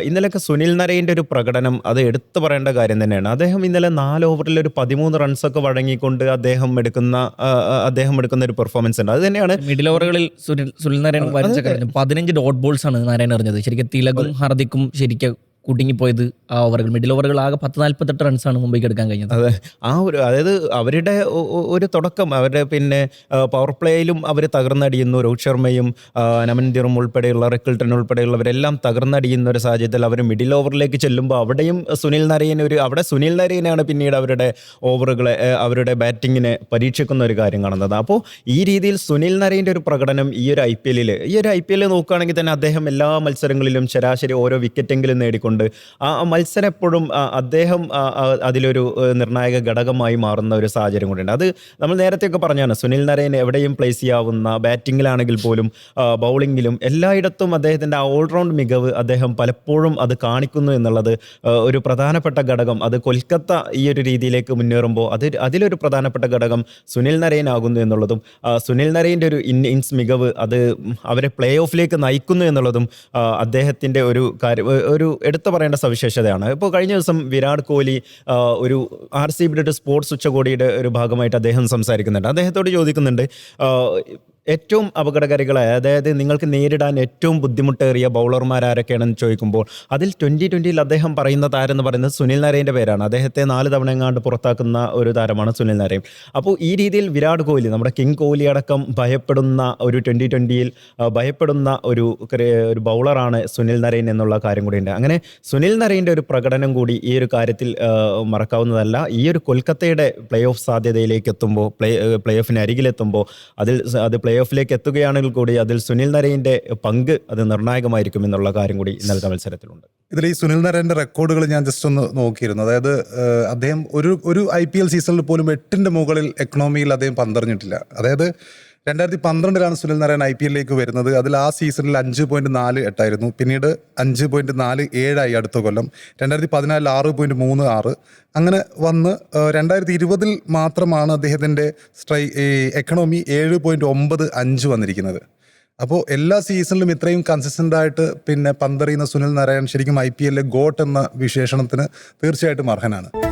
ഇന്നലെയൊക്കെ സുനിൽ നരേൻ്റെ ഒരു പ്രകടനം അത് എടുത്തു പറയേണ്ട കാര്യം തന്നെയാണ്. അദ്ദേഹം ഇന്നലെ 4 ഓവറിൽ ഒരു 13 റൺസൊക്കെ വഴങ്ങിക്കൊണ്ട് അദ്ദേഹം എടുക്കുന്ന ഒരു പെർഫോമൻസ് ഉണ്ട്. അത് തന്നെയാണ് മിഡിൽ ഓവറുകളിൽ സുനിൽ നാരായൺ വരച്ച കഴിഞ്ഞു 15 ഡോട്ട് ബോൾസ് ആണ് നാരായൺ എറിഞ്ഞത്. ശരിക്കും തിലകും ഹർദിക്കും ശരിക്കും കുടുങ്ങിപ്പോയത് ആ ഓവറുകൾ. മിഡിൽ ഓവറുകൾ ആകെ 10-48 റൺസാണ് മുംബൈക്ക് എടുക്കാൻ കഴിഞ്ഞത്. അതെ, അതായത് അവരുടെ ഒരു തുടക്കം, അവരുടെ പിന്നെ പവർ പ്ലേയിലും അവർ തകർന്നടിയുന്നു. രോഹിത് ശർമ്മയും നമൻദിറും ഉൾപ്പെടെയുള്ള റിക്കിൾട്ടൺ ഉൾപ്പെടെയുള്ളവരെല്ലാം തകർന്നടിയുന്ന ഒരു സാഹചര്യത്തിൽ അവർ മിഡിൽ ഓവറിലേക്ക് ചെല്ലുമ്പോൾ അവിടെയും സുനിൽ നരേനാണ് പിന്നീട് അവരുടെ ഓവറുകളെ, അവരുടെ ബാറ്റിങ്ങിനെ പരീക്ഷിക്കുന്ന ഒരു കാര്യം കാണുന്നത്. അപ്പോൾ ഈ രീതിയിൽ സുനിൽ നരേൻ്റെ ഒരു പ്രകടനം ഈ ഒരു ഐ പി എല്ലിൽ നോക്കുകയാണെങ്കിൽ തന്നെ അദ്ദേഹം എല്ലാ മത്സരങ്ങളിലും ശരാശരി ഓരോ വിക്കറ്റെങ്കിലും നേടിക്കൊണ്ട് ആ മത്സരം എപ്പോഴും അദ്ദേഹം അതിലൊരു നിർണായക ഘടകമായി മാറുന്ന ഒരു സാഹചര്യം കൂടിയുണ്ട്. അത് നമ്മൾ നേരത്തെയൊക്കെ പറഞ്ഞാണ്, സുനിൽ നരേൻ എവിടെയും പ്ലേസ് ചെയ്യാവുന്ന, ബാറ്റിങ്ങിലാണെങ്കിൽ പോലും ബൗളിങ്ങിലും എല്ലായിടത്തും അദ്ദേഹത്തിൻ്റെ ആ ഓൾറൗണ്ട് മികവ് അദ്ദേഹം പലപ്പോഴും അത് കാണിക്കുന്നു എന്നുള്ളത് ഒരു പ്രധാനപ്പെട്ട ഘടകം. അത് കൊൽക്കത്ത ഈ ഒരു രീതിയിലേക്ക് മുന്നേറുമ്പോൾ അതിലൊരു പ്രധാനപ്പെട്ട ഘടകം സുനിൽ നരേൻ ആകുന്നു എന്നുള്ളതും, സുനിൽ നരേൻ്റെ ഒരു ഇന്നിങ്സ് മികവ് അത് അവരെ പ്ലേ ഓഫിലേക്ക് നയിക്കുന്നു എന്നുള്ളതും അദ്ദേഹത്തിൻ്റെ ഒരു എടുത്തു പറയേണ്ട സവിശേഷതയാണ്. ഇപ്പോൾ കഴിഞ്ഞ ദിവസം വിരാട് കോഹ്ലി ഒരു RCBയുടെ സ്പോർട്സ് ഉച്ചകോടിയുടെ ഒരു ഭാഗമായിട്ട് അദ്ദേഹം സംസാരിക്കുന്നുണ്ട്. അദ്ദേഹത്തോട് ചോദിക്കുന്നുണ്ട്, ഏറ്റവും അപകടകാരികളായ, അതായത് നിങ്ങൾക്ക് നേരിടാൻ ഏറ്റവും ബുദ്ധിമുട്ടേറിയ ബൗളർമാർ ആരൊക്കെയാണെന്ന് ചോദിക്കുമ്പോൾ അതിൽ 2020 അദ്ദേഹം പറയുന്ന താരം എന്ന് പറയുന്നത് സുനിൽ നരേൻ്റെ പേരാണ്. അദ്ദേഹത്തെ 4 തവണ എങ്ങാണ്ട് പുറത്താക്കുന്ന ഒരു താരമാണ് സുനിൽ നരേൻ. അപ്പോൾ ഈ രീതിയിൽ വിരാട് കോഹ്ലി, നമ്മുടെ കിങ് കോഹ്ലി അടക്കം ഭയപ്പെടുന്ന ഒരു 2020 ഭയപ്പെടുന്ന ഒരു ബൗളറാണ് സുനിൽ നരേൻ എന്നുള്ള കാര്യം കൂടിയുണ്ട്. അങ്ങനെ സുനിൽ നരേൻ്റെ ഒരു പ്രകടനം കൂടി ഈ ഒരു കാര്യത്തിൽ മറക്കാവുന്നതല്ല. ഈ ഒരു കൊൽക്കത്തയുടെ പ്ലേ ഓഫ് സാധ്യതയിലേക്ക് എത്തുമ്പോൾ, പ്ലേ ഓഫിന് അരികിലെത്തുമ്പോൾ, അത് പ്ലേ ഓഫിലേക്ക് എത്തുകയാണെങ്കിൽ കൂടി അതിൽ സുനിൽ നരേൻ്റെ പങ്ക് അത് നിർണായകമായിരിക്കും എന്നുള്ള കാര്യം കൂടി ഇന്നലത്തെ മത്സരത്തിലുണ്ട്. ഇതിൽ ഈ സുനിൽ നരേൻ്റെ റെക്കോർഡുകൾ ഞാൻ ജസ്റ്റ് ഒന്ന് നോക്കിയിരുന്നു. അതായത് അദ്ദേഹം ഒരു IPL സീസണിൽ പോലും 8ന്റെ മുകളിൽ എക്കണോമിയിൽ അദ്ദേഹം പന്തെറിഞ്ഞിട്ടില്ല. അതായത് 2012 സുനിൽ നരേൻ IPLിലേക്ക് വരുന്നത്. അതിൽ ആ സീസണിൽ 5.48 ആയിരുന്നു. പിന്നീട് 5.47 അടുത്ത കൊല്ലം. 2014 6.36 അങ്ങനെ വന്ന് 2020 മാത്രമാണ് അദ്ദേഹത്തിൻ്റെ എക്കണോമി 7.95 വന്നിരിക്കുന്നത്. അപ്പോൾ എല്ലാ സീസണിലും ഇത്രയും കൺസിസ്റ്റൻ്റ് ആയിട്ട് പിന്നെ പന്തെറിയുന്ന സുനിൽ നരേൻ ശരിക്കും IPLിലെ ഗോട്ട് എന്ന വിശേഷണത്തിന് തീർച്ചയായിട്ടും അർഹനാണ്.